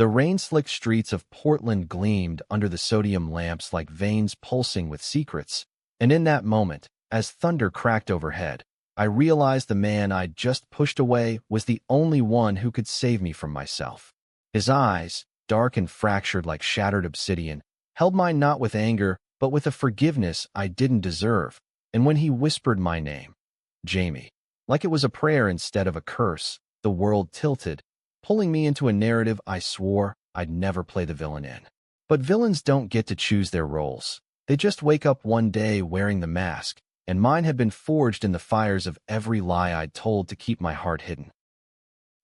The rain-slicked streets of Portland gleamed under the sodium lamps like veins pulsing with secrets, and in that moment, as thunder cracked overhead, I realized the man I'd just pushed away was the only one who could save me from myself. His eyes, dark and fractured like shattered obsidian, held mine not with anger, but with a forgiveness I didn't deserve, and when he whispered my name, Jamie, like it was a prayer instead of a curse, the world tilted, pulling me into a narrative I swore I'd never play the villain in. But villains don't get to choose their roles. They just wake up one day wearing the mask, and mine had been forged in the fires of every lie I'd told to keep my heart hidden.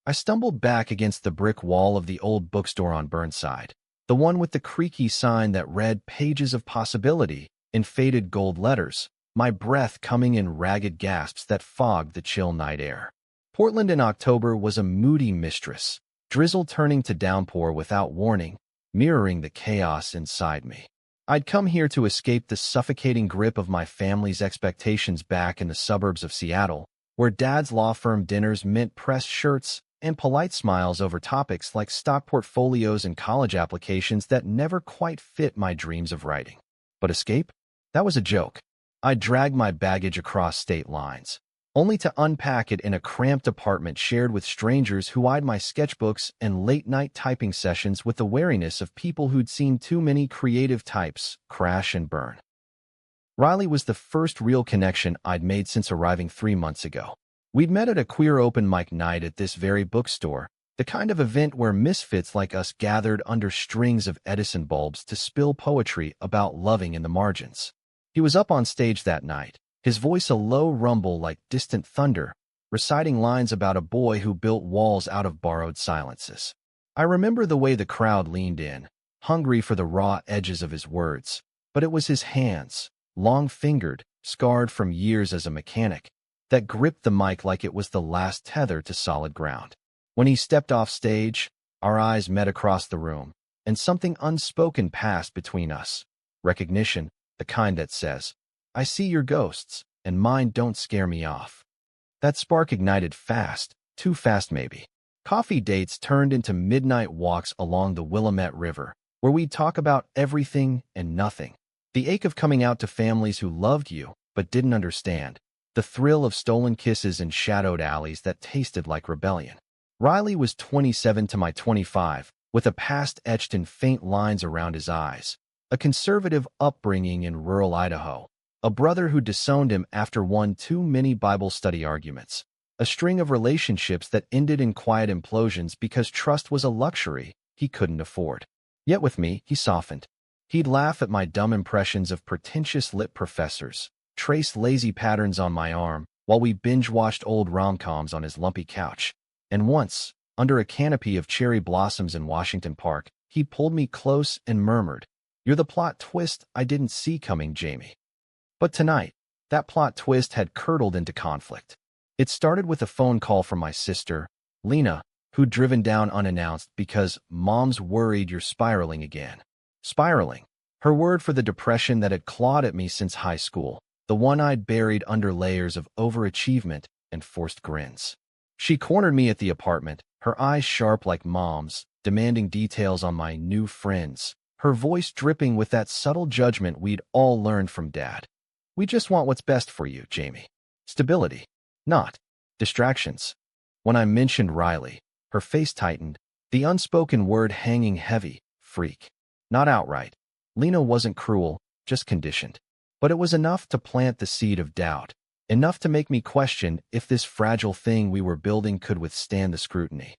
I stumbled back against the brick wall of the old bookstore on Burnside, the one with the creaky sign that read Pages of Possibility in faded gold letters, my breath coming in ragged gasps that fogged the chill night air. Portland in October was a moody mistress, drizzle turning to downpour without warning, mirroring the chaos inside me. I'd come here to escape the suffocating grip of my family's expectations back in the suburbs of Seattle, where Dad's law firm dinners meant pressed shirts and polite smiles over topics like stock portfolios and college applications that never quite fit my dreams of writing. But escape? That was a joke. I dragged my baggage across state lines, only to unpack it in a cramped apartment shared with strangers who eyed my sketchbooks and late-night typing sessions with the wariness of people who'd seen too many creative types crash and burn. Riley was the first real connection I'd made since arriving 3 months ago. We'd met at a queer open mic night at this very bookstore, the kind of event where misfits like us gathered under strings of Edison bulbs to spill poetry about loving in the margins. He was up on stage that night, his voice a low rumble like distant thunder, reciting lines about a boy who built walls out of borrowed silences. I remember the way the crowd leaned in, hungry for the raw edges of his words, but it was his hands, long-fingered, scarred from years as a mechanic, that gripped the mic like it was the last tether to solid ground. When he stepped off stage, our eyes met across the room, and something unspoken passed between us. Recognition, the kind that says, I see your ghosts, and mine don't scare me off. That spark ignited fast, too fast maybe. Coffee dates turned into midnight walks along the Willamette River, where we'd talk about everything and nothing. The ache of coming out to families who loved you but didn't understand. The thrill of stolen kisses in shadowed alleys that tasted like rebellion. Riley was 27 to my 25, with a past etched in faint lines around his eyes. A conservative upbringing in rural Idaho. A brother who disowned him after one too many Bible study arguments. A string of relationships that ended in quiet implosions because trust was a luxury he couldn't afford. Yet with me, he softened. He'd laugh at my dumb impressions of pretentious lit professors, trace lazy patterns on my arm, while we binge-watched old rom-coms on his lumpy couch. And once, under a canopy of cherry blossoms in Washington Park, he pulled me close and murmured, You're the plot twist I didn't see coming, Jamie. But tonight, that plot twist had curdled into conflict. It started with a phone call from my sister, Lena, who'd driven down unannounced because Mom's worried you're spiraling again. Spiraling, her word for the depression that had clawed at me since high school, the one I'd buried under layers of overachievement and forced grins. She cornered me at the apartment, her eyes sharp like Mom's, demanding details on my new friends, her voice dripping with that subtle judgment we'd all learned from Dad. We just want what's best for you, Jamie. Stability, not distractions. When I mentioned Riley, her face tightened, the unspoken word hanging heavy, freak. Not outright. Lena wasn't cruel, just conditioned. But it was enough to plant the seed of doubt, enough to make me question if this fragile thing we were building could withstand the scrutiny.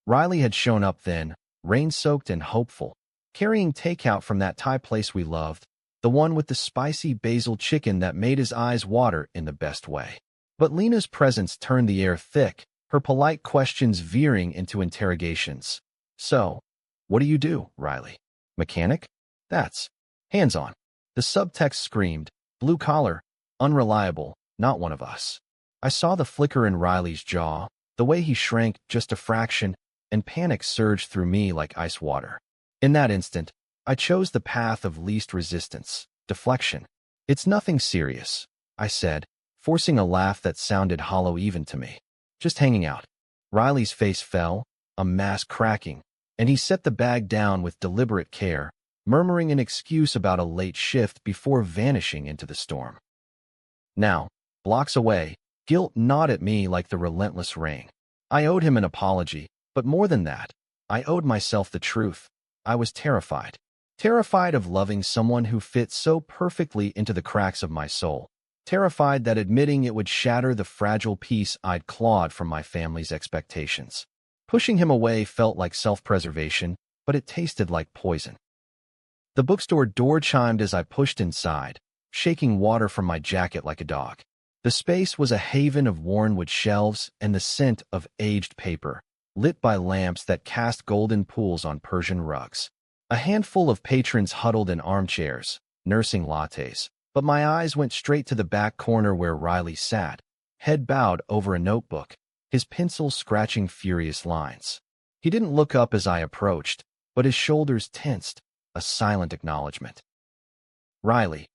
Riley had shown up then, rain-soaked and hopeful, carrying takeout from that Thai place we loved, the one with the spicy basil chicken that made his eyes water in the best way. But Lena's presence turned the air thick, her polite questions veering into interrogations. So, what do you do, Riley? Mechanic? That's hands-on. The subtext screamed, blue collar, unreliable, not one of us. I saw the flicker in Riley's jaw, the way he shrank just a fraction, and panic surged through me like ice water. In that instant, I chose the path of least resistance, deflection. It's nothing serious, I said, forcing a laugh that sounded hollow even to me. Just hanging out. Riley's face fell, a mask cracking, and he set the bag down with deliberate care, murmuring an excuse about a late shift before vanishing into the storm. Now, blocks away, guilt gnawed at me like the relentless rain. I owed him an apology, but more than that, I owed myself the truth. I was terrified. Terrified of loving someone who fit so perfectly into the cracks of my soul. Terrified that admitting it would shatter the fragile peace I'd clawed from my family's expectations. Pushing him away felt like self-preservation, but it tasted like poison. The bookstore door chimed as I pushed inside, shaking water from my jacket like a dog. The space was a haven of worn wood shelves and the scent of aged paper, lit by lamps that cast golden pools on Persian rugs. A handful of patrons huddled in armchairs, nursing lattes, but my eyes went straight to the back corner where Riley sat, head bowed over a notebook, his pencil scratching furious lines. He didn't look up as I approached, but his shoulders tensed, a silent acknowledgement. "Riley,"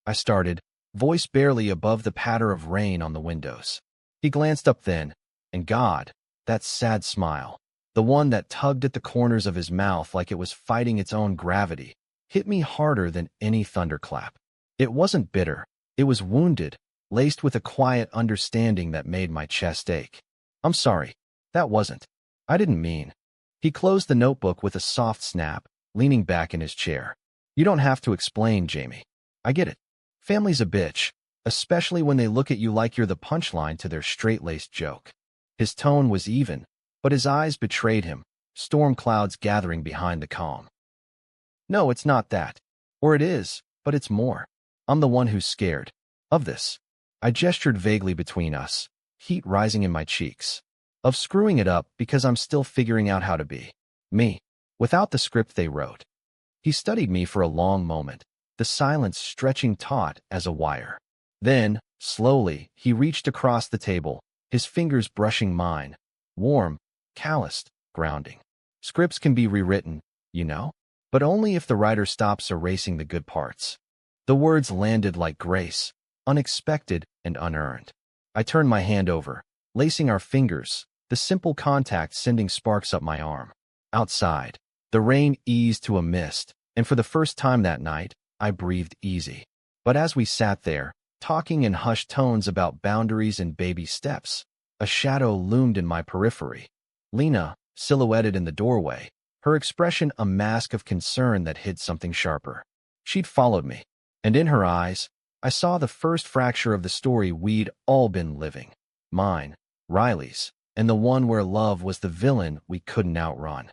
I started, voice barely above the patter of rain on the windows. He glanced up then, and God, that sad smile, the one that tugged at the corners of his mouth like it was fighting its own gravity, hit me harder than any thunderclap. It wasn't bitter, it was wounded, laced with a quiet understanding that made my chest ache. "I'm sorry, that wasn't. I didn't mean." He closed the notebook with a soft snap, leaning back in his chair. "You don't have to explain, Jamie. I get it. Family's a bitch, especially when they look at you like you're the punchline to their straight-laced joke." His tone was even, but his eyes betrayed him, storm clouds gathering behind the calm. "No, it's not that. Or it is, but it's more. I'm the one who's scared. Of this." I gestured vaguely between us, heat rising in my cheeks. "Of screwing it up because I'm still figuring out how to be me, without the script they wrote." He studied me for a long moment, the silence stretching taut as a wire. Then, slowly, he reached across the table, his fingers brushing mine, warm, calloused, grounding. "Scripts can be rewritten, you know, but only if the writer stops erasing the good parts." The words landed like grace, unexpected and unearned. I turned my hand over, lacing our fingers, the simple contact sending sparks up my arm. Outside, the rain eased to a mist, and for the first time that night, I breathed easy. But as we sat there, talking in hushed tones about boundaries and baby steps, a shadow loomed in my periphery. Lena, silhouetted in the doorway, her expression a mask of concern that hid something sharper. She'd followed me, and in her eyes, I saw the first fracture of the story we'd all been living. Mine, Riley's, and the one where love was the villain we couldn't outrun.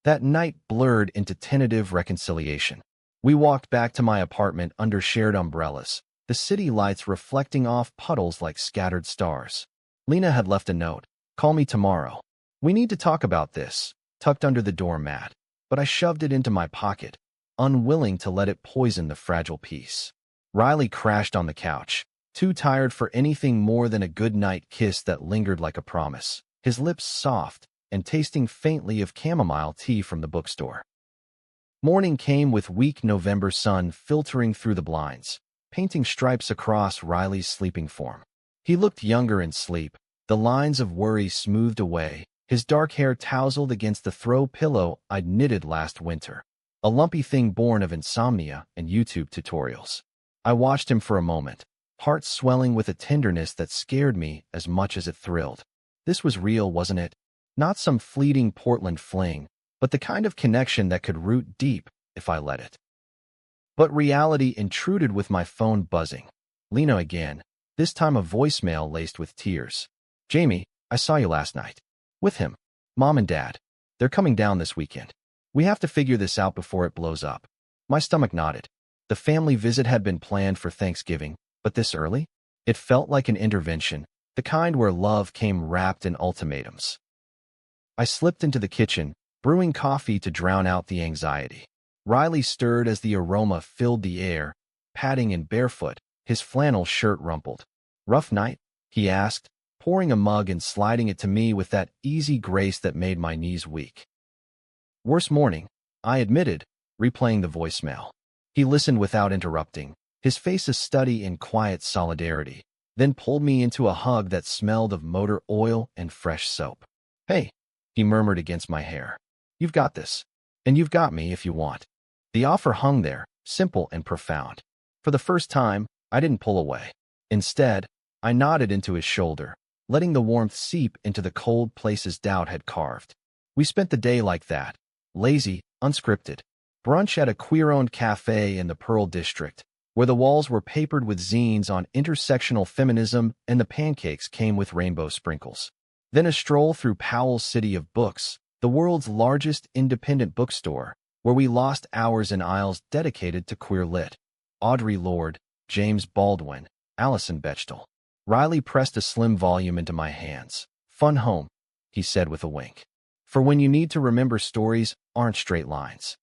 That night blurred into tentative reconciliation. We walked back to my apartment under shared umbrellas, the city lights reflecting off puddles like scattered stars. Lena had left a note. "Call me tomorrow. We need to talk about this," tucked under the doormat, but I shoved it into my pocket, unwilling to let it poison the fragile peace. Riley crashed on the couch, too tired for anything more than a good-night kiss that lingered like a promise, his lips soft and tasting faintly of chamomile tea from the bookstore. Morning came with weak November sun filtering through the blinds, painting stripes across Riley's sleeping form. He looked younger in sleep, the lines of worry smoothed away, his dark hair tousled against the throw pillow I'd knitted last winter, a lumpy thing born of insomnia and YouTube tutorials. I watched him for a moment, heart swelling with a tenderness that scared me as much as it thrilled. This was real, wasn't it? Not some fleeting Portland fling, but the kind of connection that could root deep if I let it. But reality intruded with my phone buzzing. Lena again, this time a voicemail laced with tears. "Jamie, I saw you last night. With him. Mom and Dad. They're coming down this weekend. We have to figure this out before it blows up." My stomach nodded. The family visit had been planned for Thanksgiving, but this early? It felt like an intervention, the kind where love came wrapped in ultimatums. I slipped into the kitchen, brewing coffee to drown out the anxiety. Riley stirred as the aroma filled the air, padding and barefoot, his flannel shirt rumpled. "Rough night?" he asked, pouring a mug and sliding it to me with that easy grace that made my knees weak. "Worse morning," I admitted, replaying the voicemail. He listened without interrupting, his face a study in quiet solidarity, then pulled me into a hug that smelled of motor oil and fresh soap. "Hey," he murmured against my hair. You've got this. And you've got me if you want. The offer hung there, simple and profound. For the first time, I didn't pull away. Instead, I nodded into his shoulder, letting the warmth seep into the cold places doubt had carved. We spent the day like that, lazy, unscripted. Brunch at a queer-owned cafe in the Pearl District, where the walls were papered with zines on intersectional feminism and the pancakes came with rainbow sprinkles. Then a stroll through Powell's City of Books, the world's largest independent bookstore, where we lost hours in aisles dedicated to queer lit. Audre Lorde, James Baldwin, Alison Bechdel. Riley pressed a slim volume into my hands. Fun home, he said with a wink. For when you need to remember stories aren't straight lines.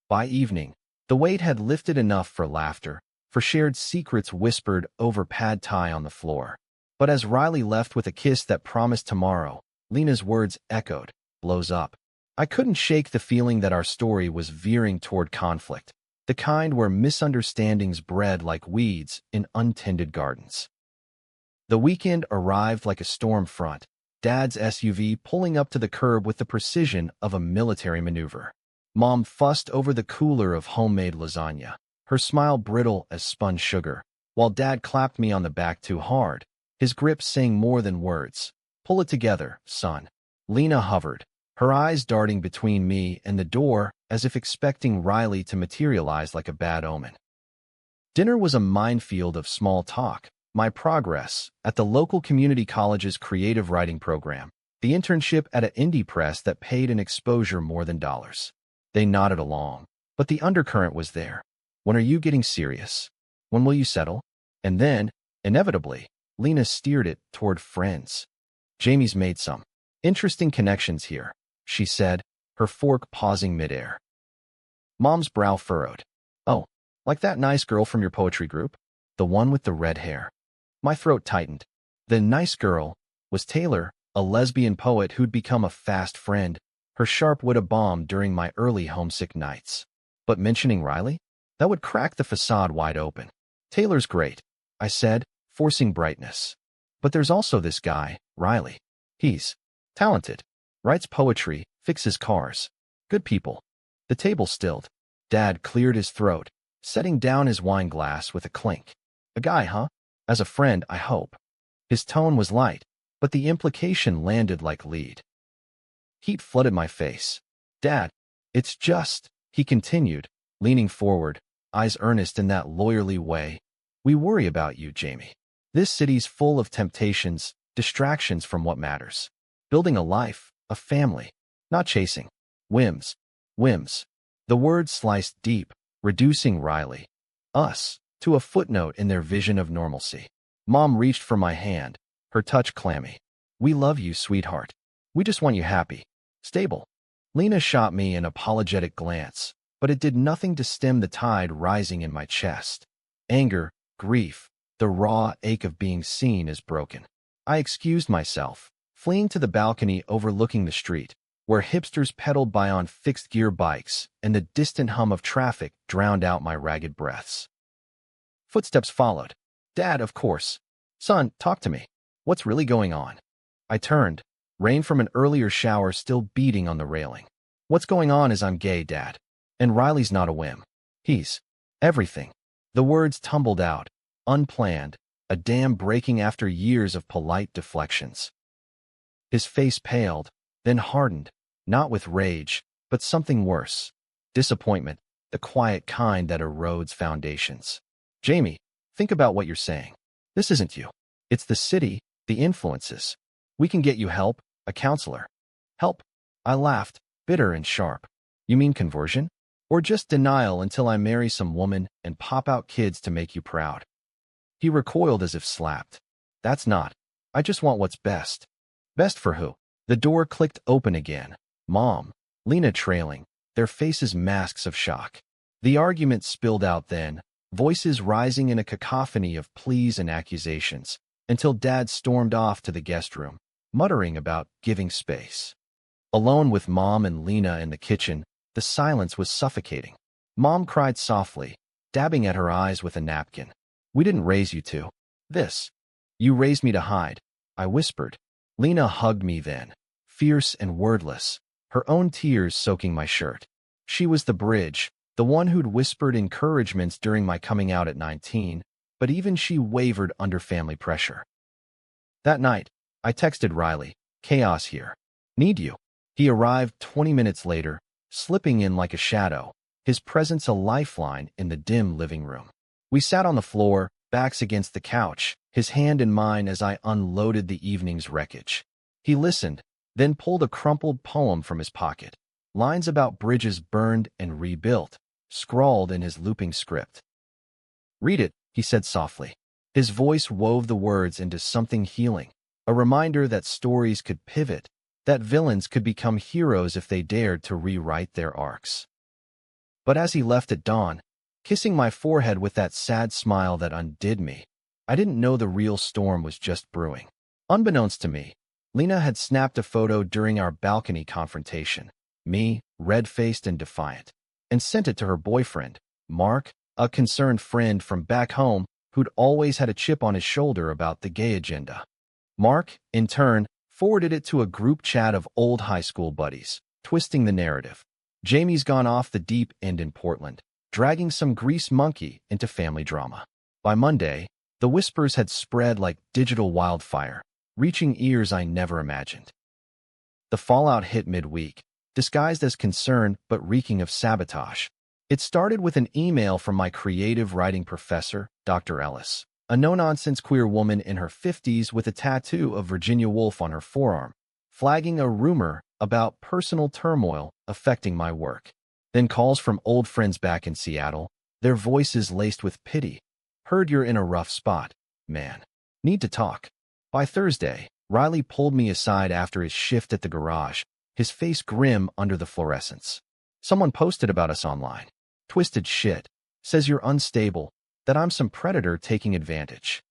By evening, the weight had lifted enough for laughter, for shared secrets whispered over pad thai on the floor. But as Riley left with a kiss that promised tomorrow, Lena's words echoed, blows up. I couldn't shake the feeling that our story was veering toward conflict, the kind where misunderstandings bred like weeds in untended gardens. The weekend arrived like a storm front, Dad's SUV pulling up to the curb with the precision of a military maneuver. Mom fussed over the cooler of homemade lasagna, her smile brittle as spun sugar, while Dad clapped me on the back too hard, his grip saying more than words. Pull it together, son. Lena hovered, her eyes darting between me and the door as if expecting Riley to materialize like a bad omen. Dinner was a minefield of small talk, my progress at the local community college's creative writing program, the internship at an indie press that paid an exposure more than dollars. They nodded along, but the undercurrent was there. When are you getting serious? When will you settle? And then, inevitably, Lena steered it toward friends. Jamie's made some interesting connections here, she said, her fork pausing midair. Mom's brow furrowed. Oh, like that nice girl from your poetry group? The one with the red hair. My throat tightened. The nice girl was Taylor, a lesbian poet who'd become a fast friend, her sharp wit a bomb during my early homesick nights. But mentioning Riley? That would crack the facade wide open. Taylor's great, I said, forcing brightness. But there's also this guy, Riley. He's talented, writes poetry, fixes cars. Good people. The table stilled. Dad cleared his throat, setting down his wine glass with a clink. A guy, huh? As a friend, I hope. His tone was light, but the implication landed like lead. Heat flooded my face. Dad, it's just, he continued, leaning forward, eyes earnest in that lawyerly way. We worry about you, Jamie. This city's full of temptations, distractions from what matters. Building a life, a family, not chasing whims. Whims. The words sliced deep, reducing Riley, us, to a footnote in their vision of normalcy. Mom reached for my hand, her touch clammy. We love you, sweetheart. We just want you happy, stable. Lena shot me an apologetic glance, but it did nothing to stem the tide rising in my chest. Anger, grief, the raw ache of being seen as broken. I excused myself, fleeing to the balcony overlooking the street, where hipsters pedaled by on fixed-gear bikes and the distant hum of traffic drowned out my ragged breaths. Footsteps followed. Dad, of course. Son, talk to me. What's really going on? I turned, rain from an earlier shower still beating on the railing. What's going on is I'm gay, Dad. And Riley's not a whim. He's everything. The words tumbled out, unplanned, a dam breaking after years of polite deflections. His face paled, then hardened, not with rage, but something worse. Disappointment, the quiet kind that erodes foundations. Jamie, think about what you're saying. This isn't you. It's the city, the influences. We can get you help, a counselor. Help? I laughed, bitter and sharp. You mean conversion? Or just denial until I marry some woman and pop out kids to make you proud? He recoiled as if slapped. That's not. I just want what's best. Best for who? The door clicked open again. Mom, Lena trailing, their faces masks of shock. The argument spilled out then, voices rising in a cacophony of pleas and accusations, until Dad stormed off to the guest room, muttering about giving space. Alone with Mom and Lena in the kitchen, the silence was suffocating. Mom cried softly, dabbing at her eyes with a napkin. We didn't raise you to this. You raised me to hide, I whispered. Lena hugged me then, fierce and wordless, her own tears soaking my shirt. She was the bridge, the one who'd whispered encouragements during my coming out at 19, but even she wavered under family pressure. That night, I texted Riley, "Chaos here. Need you." He arrived 20 minutes later, slipping in like a shadow, his presence a lifeline in the dim living room. We sat on the floor, backs against the couch, his hand in mine as I unloaded the evening's wreckage. He listened, then pulled a crumpled poem from his pocket, lines about bridges burned and rebuilt, scrawled in his looping script. "Read it," he said softly. His voice wove the words into something healing, a reminder that stories could pivot, that villains could become heroes if they dared to rewrite their arcs. But as he left at dawn, kissing my forehead with that sad smile that undid me, I didn't know the real storm was just brewing. Unbeknownst to me, Lena had snapped a photo during our balcony confrontation, me, red-faced and defiant, and sent it to her boyfriend, Mark, a concerned friend from back home who'd always had a chip on his shoulder about the gay agenda. Mark, in turn, forwarded it to a group chat of old high school buddies, twisting the narrative. Jamie's gone off the deep end in Portland, dragging some grease monkey into family drama. By Monday, the whispers had spread like digital wildfire, reaching ears I never imagined. The fallout hit midweek, disguised as concern but reeking of sabotage. It started with an email from my creative writing professor, Dr. Ellis, a no-nonsense queer woman in her 50s with a tattoo of Virginia Woolf on her forearm, flagging a rumor about personal turmoil affecting my work. Then calls from old friends back in Seattle, their voices laced with pity. "Heard you're in a rough spot, man. Need to talk." By Thursday, Riley pulled me aside after his shift at the garage, his face grim under the fluorescence. "Someone posted about us online. Twisted shit. Says you're unstable, that I'm some predator taking advantage."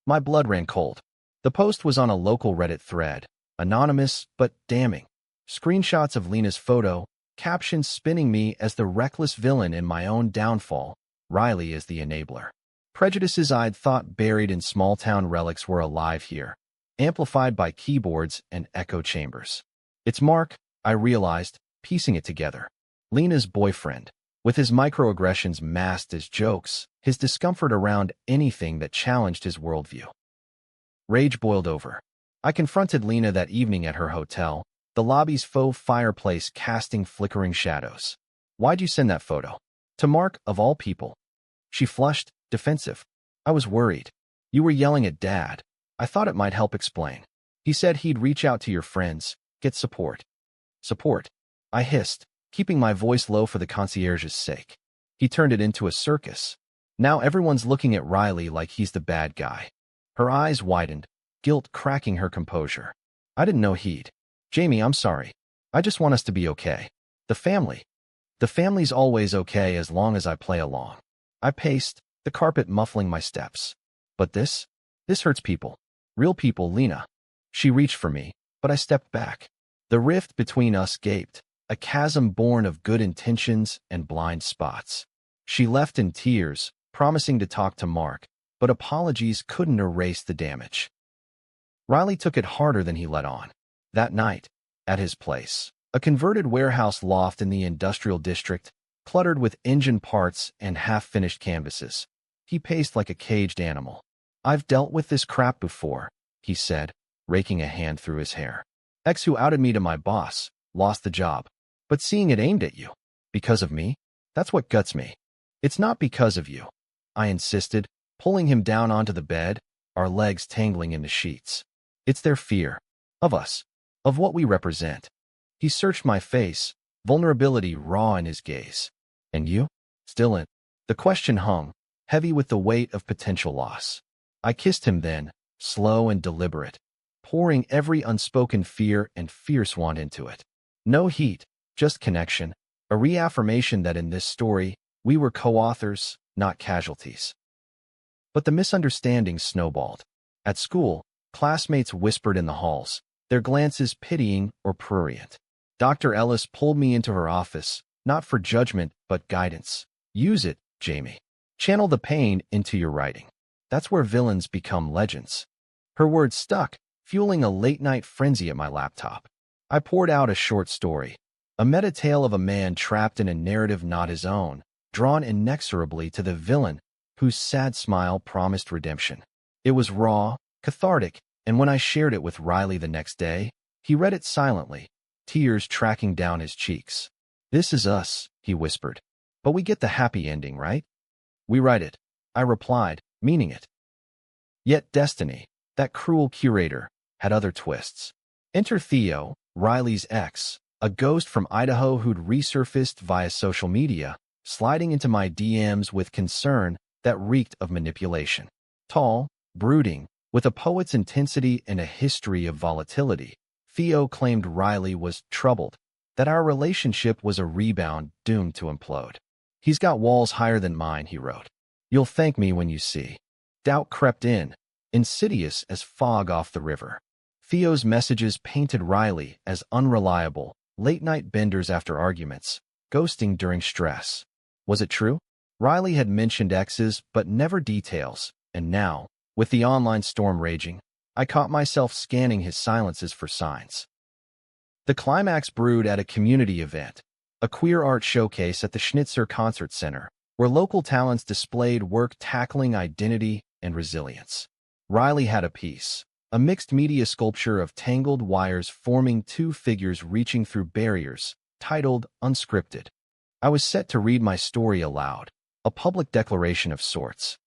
My blood ran cold. The post was on a local Reddit thread, anonymous but damning. Screenshots of Lena's photo, captions spinning me as the reckless villain in my own downfall, Riley as the enabler. Prejudices I'd thought buried in small-town relics were alive here, amplified by keyboards and echo chambers. It's Mark, I realized, piecing it together. Lena's boyfriend, with his microaggressions masked as jokes, his discomfort around anything that challenged his worldview. Rage boiled over. I confronted Lena that evening at her hotel, the lobby's faux fireplace casting flickering shadows. "Why'd you send that photo?" "To Mark, of all people." She flushed, defensive. "I was worried. You were yelling at Dad. I thought it might help explain. He said he'd reach out to your friends, get support." "Support?" I hissed, keeping my voice low for the concierge's sake. He turned it into a circus. Now everyone's looking at Riley like he's the bad guy. Her eyes widened, guilt cracking her composure. "I didn't know he'd." "Jamie, I'm sorry. I just want us to be okay. The family. The family's always okay as long as I play along." I paced, the carpet muffling my steps. "But this hurts people. Real people, Lena." She reached for me, but I stepped back. The rift between us gaped, a chasm born of good intentions and blind spots. She left in tears, promising to talk to Mark, but apologies couldn't erase the damage. Riley took it harder than he let on. That night, at his place, a converted warehouse loft in the industrial district, cluttered with engine parts and half-finished canvases, he paced like a caged animal. "I've dealt with this crap before," he said, raking a hand through his hair. "Ex who outed me to my boss, lost the job. But seeing it aimed at you, because of me, that's what guts me." "It's not because of you," I insisted, pulling him down onto the bed, our legs tangling in the sheets. "It's their fear. Of us. Of what we represent." He searched my face, vulnerability raw in his gaze. "And you? Still in?" The question hung, heavy with the weight of potential loss. I kissed him then, slow and deliberate, pouring every unspoken fear and fierce want into it. No heat, just connection, a reaffirmation that in this story, we were co-authors, not casualties. But the misunderstandings snowballed. At school, classmates whispered in the halls, their glances pitying or prurient. Dr. Ellis pulled me into her office, not for judgment, but guidance. "Use it, Jamie. Channel the pain into your writing. That's where villains become legends." Her words stuck, fueling a late-night frenzy at my laptop. I poured out a short story, A meta-tale of a man trapped in a narrative not his own, drawn inexorably to the villain whose sad smile promised redemption. It was raw, cathartic, and when I shared it with Riley the next day, he read it silently, tears tracking down his cheeks. "This is us," he whispered. "But we get the happy ending, right?" "We write it," I replied, meaning it. Yet destiny, that cruel curator, had other twists. Enter Theo, Riley's ex, a ghost from Idaho who'd resurfaced via social media, sliding into my DMs with concern that reeked of manipulation. Tall, brooding, with a poet's intensity and a history of volatility, Theo claimed Riley was troubled, that our relationship was a rebound doomed to implode. "He's got walls higher than mine," he wrote. "You'll thank me when you see." Doubt crept in, insidious as fog off the river. Theo's messages painted Riley as unreliable, late-night benders after arguments, ghosting during stress. Was it true? Riley had mentioned exes, but never details, and now, with the online storm raging, I caught myself scanning his silences for signs. The climax brewed at a community event, a queer art showcase at the Schnitzer Concert Center, where local talents displayed work tackling identity and resilience. Riley had a piece, a mixed media sculpture of tangled wires forming two figures reaching through barriers, titled Unscripted. I was set to read my story aloud, a public declaration of sorts.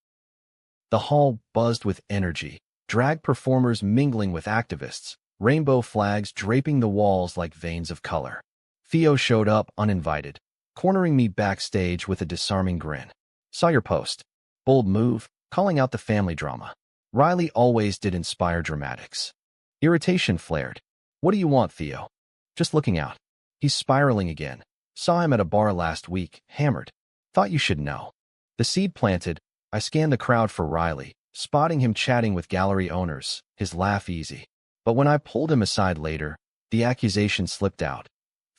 The hall buzzed with energy, drag performers mingling with activists, rainbow flags draping the walls like veins of color. Theo showed up uninvited, cornering me backstage with a disarming grin. "Saw your post. Bold move, calling out the family drama." Riley always did inspire dramatics. Irritation flared. "What do you want, Theo?" "Just looking out." "He's spiraling again. Saw him at a bar last week, hammered. Thought you should know." The seed planted, I scanned the crowd for Riley, spotting him chatting with gallery owners, his laugh easy. But when I pulled him aside later, the accusation slipped out.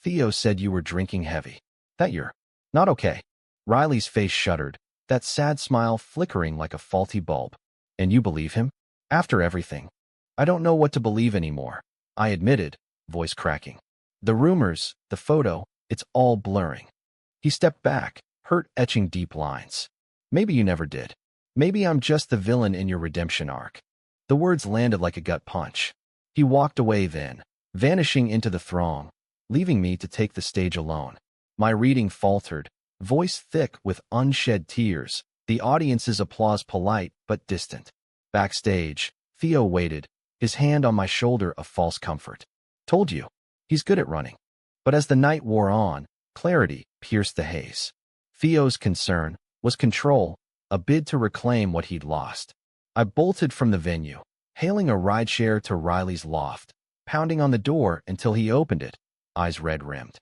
"Theo said you were drinking heavy. That you're not okay." Riley's face shuddered, that sad smile flickering like a faulty bulb. "And you believe him? After everything?" "I don't know what to believe anymore," I admitted, voice cracking. "The rumors, the photo, it's all blurring." He stepped back, hurt etching deep lines. "Maybe you never did. Maybe I'm just the villain in your redemption arc." The words landed like a gut punch. He walked away then, vanishing into the throng, leaving me to take the stage alone. My reading faltered, voice thick with unshed tears, the audience's applause polite but distant. Backstage, Theo waited, his hand on my shoulder a false comfort. "Told you, he's good at running." But as the night wore on, clarity pierced the haze. Theo's concern was control, a bid to reclaim what he'd lost. I bolted from the venue, hailing a rideshare to Riley's loft, pounding on the door until he opened it, eyes red-rimmed.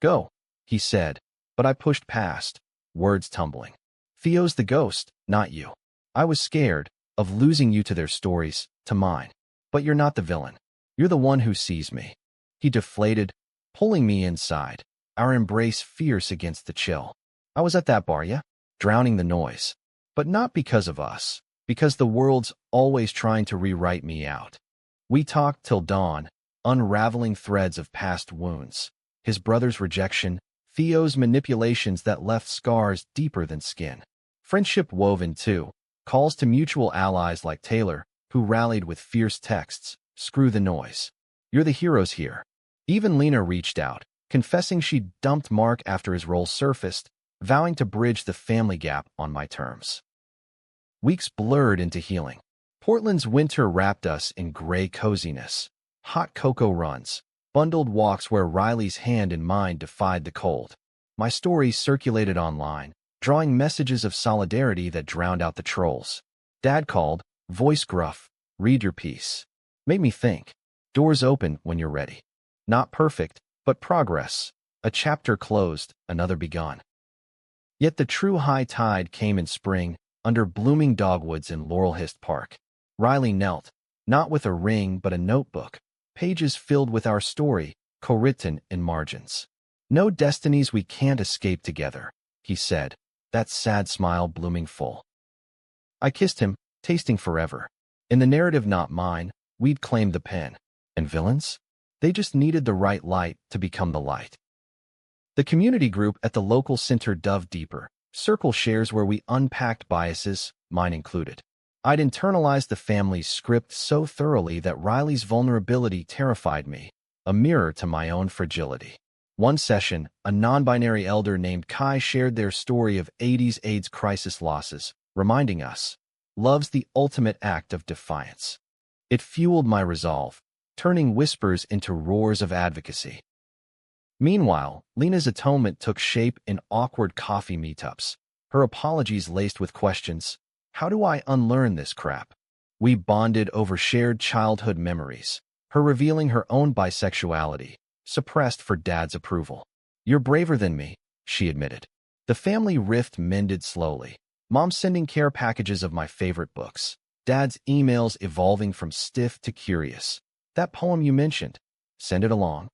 "Go," he said, but I pushed past, words tumbling. "Theo's the ghost, not you. I was scared of losing you to their stories, to mine. But you're not the villain. You're the one who sees me." He deflated, pulling me inside, our embrace fierce against the chill. "I was at that bar, yeah? Drowning the noise. But not because of us, because the world's always trying to rewrite me out." We talked till dawn, unraveling threads of past wounds. His brother's rejection, Theo's manipulations that left scars deeper than skin. Friendship woven too, calls to mutual allies like Taylor, who rallied with fierce texts, "Screw the noise. You're the heroes here." Even Lena reached out, confessing she'd dumped Mark after his role surfaced, vowing to bridge the family gap on my terms. Weeks blurred into healing. Portland's winter wrapped us in gray coziness. Hot cocoa runs, bundled walks where Riley's hand in mine defied the cold. My stories circulated online, drawing messages of solidarity that drowned out the trolls. Dad called, voice gruff, "Read your piece." Made me think. Doors open when you're ready. Not perfect, but progress. A chapter closed, another begun. Yet the true high tide came in spring, under blooming dogwoods in Laurelhurst Park. Riley knelt, not with a ring but a notebook, pages filled with our story, co-written in margins. "No destinies we can't escape together," he said, that sad smile blooming full. I kissed him, tasting forever. In the narrative not mine, we'd claimed the pen. And villains? They just needed the right light to become the light. The community group at the local center dove deeper. Circle shares where we unpacked biases, mine included. I'd internalized the family's script so thoroughly that Riley's vulnerability terrified me, a mirror to my own fragility. One session, a non-binary elder named Kai shared their story of 80s AIDS crisis losses, reminding us, love's the ultimate act of defiance. It fueled my resolve, turning whispers into roars of advocacy. Meanwhile, Lena's atonement took shape in awkward coffee meetups, her apologies laced with questions. How do I unlearn this crap? We bonded over shared childhood memories, her revealing her own bisexuality, suppressed for Dad's approval. You're braver than me, she admitted. The family rift mended slowly, Mom sending care packages of my favorite books, Dad's emails evolving from stiff to curious. That poem you mentioned, send it along.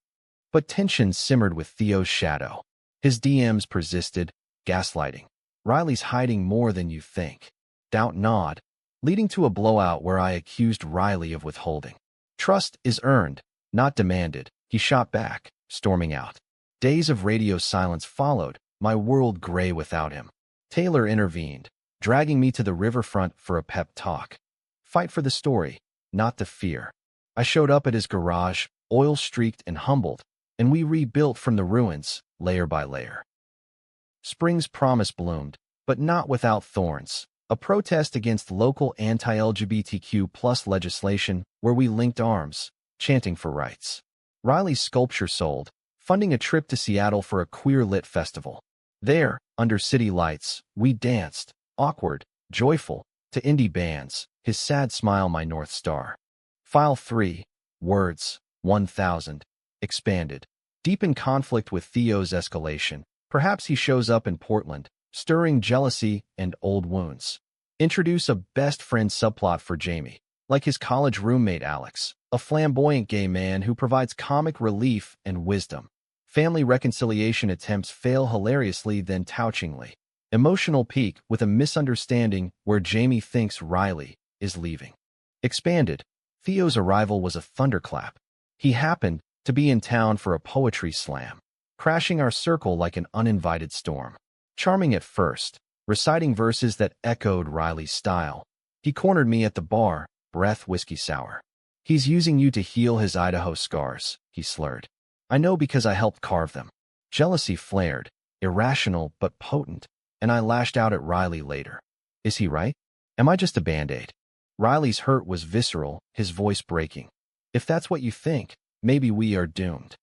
But tension simmered with Theo's shadow. His DMs persisted, gaslighting. Riley's hiding more than you think. Doubt gnawed, leading to a blowout where I accused Riley of withholding. Trust is earned, not demanded, he shot back, storming out. Days of radio silence followed, my world gray without him. Taylor intervened, dragging me to the riverfront for a pep talk. Fight for the story, not the fear. I showed up at his garage, oil-streaked and humbled, and we rebuilt from the ruins, layer by layer. Spring's promise bloomed, but not without thorns. A protest against local anti-LGBTQ+ legislation where we linked arms, chanting for rights. Riley's sculpture sold, funding a trip to Seattle for a queer-lit festival. There, under city lights, we danced, awkward, joyful, to indie bands, his sad smile my North Star. File 3, words, 1000, expanded. Deep in conflict with Theo's escalation, perhaps he shows up in Portland, stirring jealousy and old wounds. Introduce a best friend subplot for Jamie, like his college roommate Alex, a flamboyant gay man who provides comic relief and wisdom. Family reconciliation attempts fail hilariously then touchingly. Emotional peak with a misunderstanding where Jamie thinks Riley is leaving. Expanded. Theo's arrival was a thunderclap. He happened to be in town for a poetry slam, crashing our circle like an uninvited storm. Charming at first, reciting verses that echoed Riley's style. He cornered me at the bar, breath whiskey sour. He's using you to heal his Idaho scars, he slurred. I know because I helped carve them. Jealousy flared, irrational but potent, and I lashed out at Riley later. Is he right? Am I just a band-aid? Riley's hurt was visceral, his voice breaking. If that's what you think, maybe we are doomed.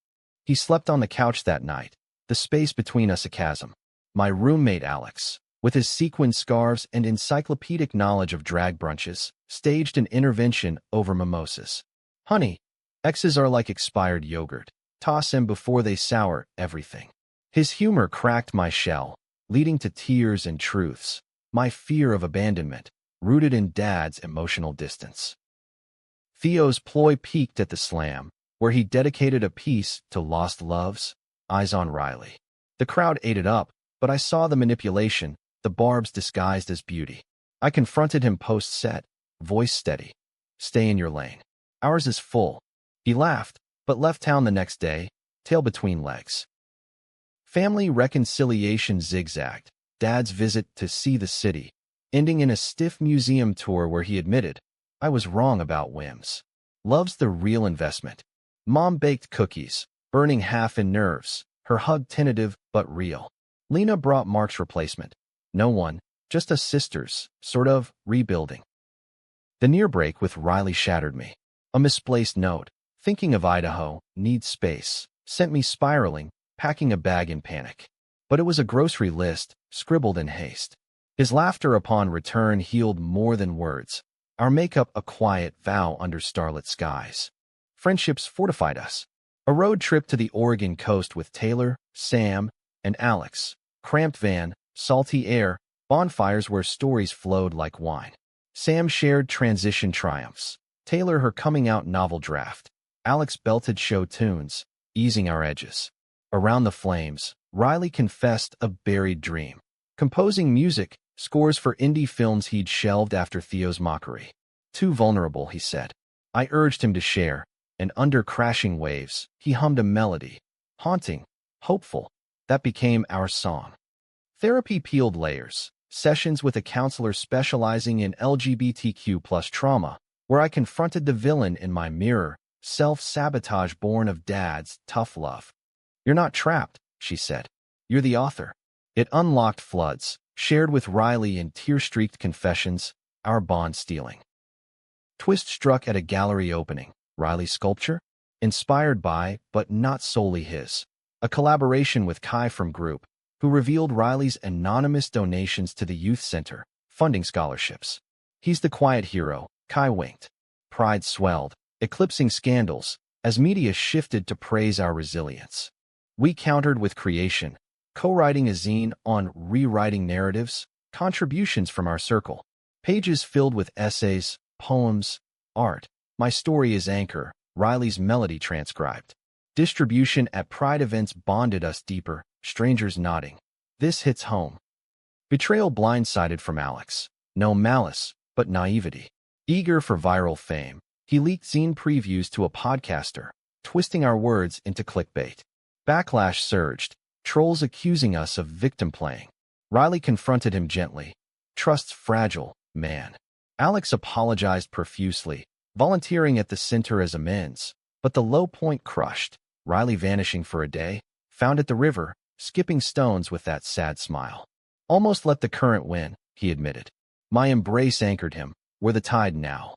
He slept on the couch that night, the space between us a chasm. My roommate Alex, with his sequined scarves and encyclopedic knowledge of drag brunches, staged an intervention over mimosas. Honey, exes are like expired yogurt. Toss them before they sour everything. His humor cracked my shell, leading to tears and truths. My fear of abandonment, rooted in Dad's emotional distance. Theo's ploy peaked at the slam, where he dedicated a piece to lost loves, eyes on Riley. The crowd ate it up, but I saw the manipulation, the barbs disguised as beauty. I confronted him post-set, voice steady. Stay in your lane. Ours is full. He laughed, but left town the next day, tail between legs. Family reconciliation zigzagged, Dad's visit to see the city, ending in a stiff museum tour where he admitted, I was wrong about whims. Love's the real investment. Mom baked cookies, burning half in nerves, her hug tentative but real. Lena brought Mark's replacement. No one, just us sisters, sort of, rebuilding. The near break with Riley shattered me. A misplaced note, thinking of Idaho, needs space, sent me spiraling, packing a bag in panic. But it was a grocery list, scribbled in haste. His laughter upon return healed more than words. Our makeup a quiet vow under starlit skies. Friendships fortified us. A road trip to the Oregon coast with Taylor, Sam, and Alex. Cramped van, salty air, bonfires where stories flowed like wine. Sam shared transition triumphs. Taylor her coming-out novel draft. Alex belted show tunes, easing our edges. Around the flames, Riley confessed a buried dream. Composing music, scores for indie films he'd shelved after Theo's mockery. Too vulnerable, he said. I urged him to share, and under crashing waves, he hummed a melody. Haunting, hopeful, that became our song. Therapy peeled layers. Sessions with a counselor specializing in LGBTQ plus trauma, where I confronted the villain in my mirror, self-sabotage born of Dad's tough love. "You're not trapped," she said. "You're the author." It unlocked floods, shared with Riley in tear-streaked confessions, our bond stealing. Twist struck at a gallery opening. Riley's sculpture? Inspired by, but not solely his. A collaboration with Kai from Group, who revealed Riley's anonymous donations to the youth center, funding scholarships. "He's the quiet hero," Kai winked. Pride swelled, eclipsing scandals, as media shifted to praise our resilience. We countered with creation, co-writing a zine on rewriting narratives, contributions from our circle, pages filled with essays, poems, art. My story is anchor, Riley's melody transcribed. Distribution at Pride events bonded us deeper, strangers nodding. This hits home. Betrayal blindsided from Alex. No malice, but naivety. Eager for viral fame, he leaked zine previews to a podcaster, twisting our words into clickbait. Backlash surged, trolls accusing us of victim playing. Riley confronted him gently. "Trust's fragile, man." Alex apologized profusely, volunteering at the center as amends, but the low point crushed. Riley vanishing for a day, found at the river, skipping stones with that sad smile. "Almost let the current win," he admitted. My embrace anchored him. "We're the tide now."